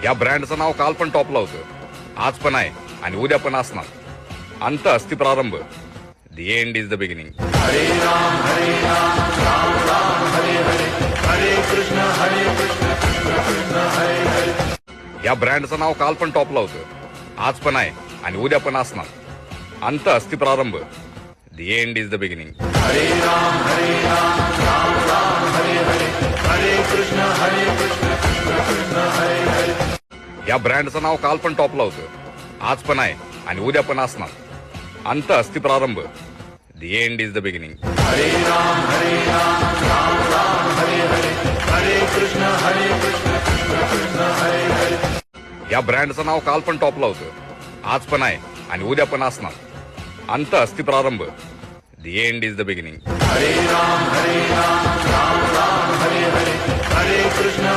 या ब्रँडचं नाव काल पण टॉपला होतं, आज पण आहे आणि उद्या पण असणार. अंत अस्ति प्रारंभ. The end is the beginning. हरे राम राम राम हरे हरे, हरे कृष्ण कृष्ण कृष्ण हरे हरे. या ब्रँडचं नाव काल पण टॉपला होतं, आज पण आहे आणि उद्या पण असणार. अंत अस्ति प्रारंभ. The end is the beginning. हरे राम राम राम हरे हरे, हरे कृष्ण कृष्ण कृष्ण हरे हरे. या ब्रँडचं नाव काल पण टॉपला होतं, आज पण आहे आणि उद्या पण असणार. अंत अस्ति प्रारंभ. The end is the beginning. हरे राम राम हरे हरे, हरे कृष्ण कृष्ण हरे हरे. या ब्रँडचं नाव काल पण टॉपला होतं, आज पण आहे आणि उद्या पण असणार. अंत अस्ति प्रारंभ. The end is the beginning. हरे राम राम हरे हरे, हरे कृष्ण